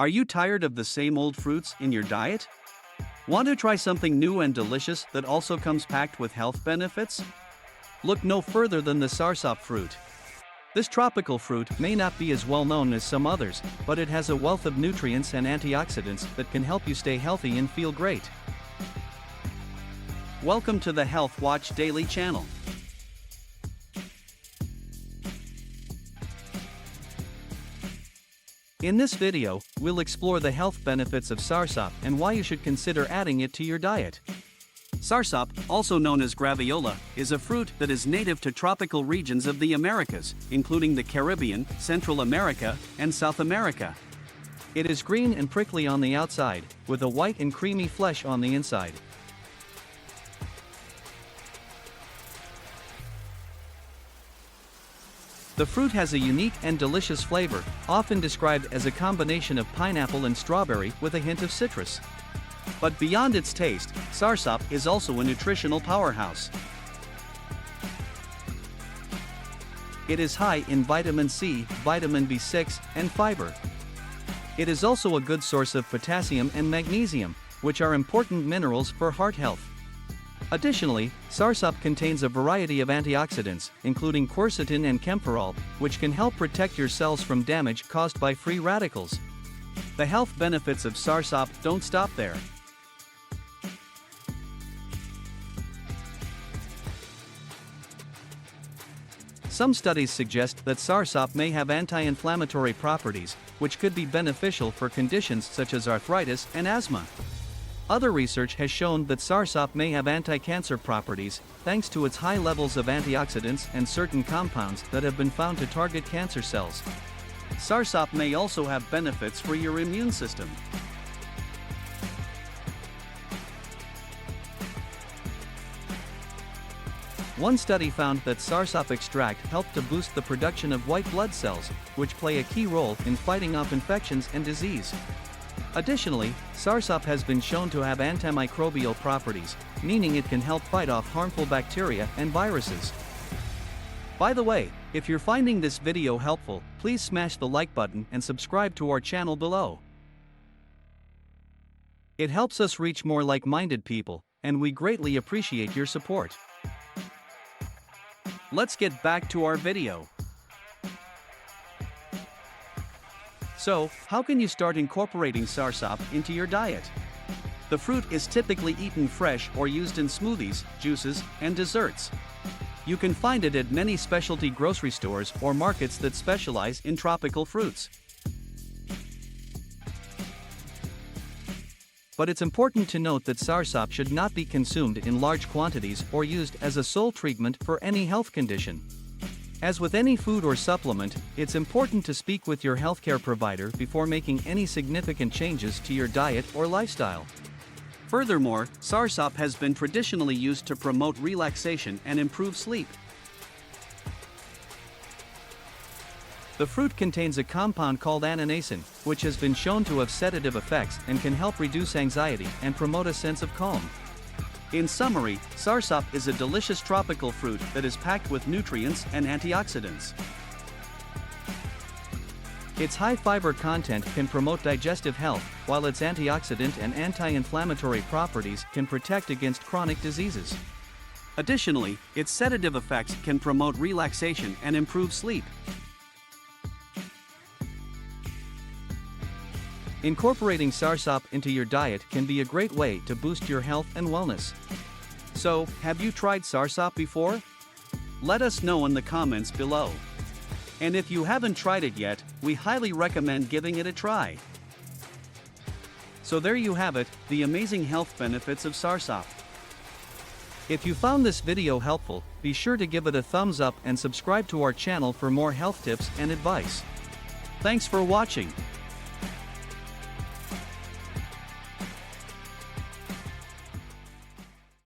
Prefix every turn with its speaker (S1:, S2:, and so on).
S1: Are you tired of the same old fruits in your diet? Want to try something new and delicious that also comes packed with health benefits? Look no further than the Soursop fruit. This tropical fruit may not be as well known as some others, but it has a wealth of nutrients and antioxidants that can help you stay healthy and feel great. Welcome to the Health Watch Daily channel. In this video, we'll explore the health benefits of Soursop and why you should consider adding it to your diet. Soursop, also known as graviola, is a fruit that is native to tropical regions of the Americas, including the Caribbean, Central America, and South America. It is green and prickly on the outside, with a white and creamy flesh on the inside. The fruit has a unique and delicious flavor, often described as a combination of pineapple and strawberry with a hint of citrus. But beyond its taste, Soursop is also a nutritional powerhouse. It is high in vitamin C, vitamin B6, and fiber. It is also a good source of potassium and magnesium, which are important minerals for heart health. Additionally, Soursop contains a variety of antioxidants, including quercetin and camphorol, which can help protect your cells from damage caused by free radicals. The health benefits of Soursop don't stop there. Some studies suggest that Soursop may have anti-inflammatory properties, which could be beneficial for conditions such as arthritis and asthma. Other research has shown that Soursop may have anti-cancer properties, thanks to its high levels of antioxidants and certain compounds that have been found to target cancer cells. Soursop may also have benefits for your immune system. One study found that Soursop extract helped to boost the production of white blood cells, which play a key role in fighting off infections and disease. Additionally, Soursop has been shown to have antimicrobial properties, meaning it can help fight off harmful bacteria and viruses. By the way, if you're finding this video helpful, please smash the like button and subscribe to our channel below. It helps us reach more like-minded people, and we greatly appreciate your support. Let's get back to our video. So, how can you start incorporating Soursop into your diet? The fruit is typically eaten fresh or used in smoothies, juices, and desserts. You can find it at many specialty grocery stores or markets that specialize in tropical fruits. But it's important to note that Soursop should not be consumed in large quantities or used as a sole treatment for any health condition. As with any food or supplement, it's important to speak with your healthcare provider before making any significant changes to your diet or lifestyle. Furthermore, Soursop has been traditionally used to promote relaxation and improve sleep. The fruit contains a compound called annanasin, which has been shown to have sedative effects and can help reduce anxiety and promote a sense of calm. In summary, Soursop is a delicious tropical fruit that is packed with nutrients and antioxidants. Its high fiber content can promote digestive health, while its antioxidant and anti-inflammatory properties can protect against chronic diseases. Additionally, its sedative effects can promote relaxation and improve sleep. Incorporating Soursop into your diet can be a great way to boost your health and wellness. So, have you tried Soursop before? Let us know in the comments below. And if you haven't tried it yet, we highly recommend giving it a try. So there you have it, the amazing health benefits of Soursop. If you found this video helpful, be sure to give it a thumbs up and subscribe to our channel for more health tips and advice. Thanks for watching.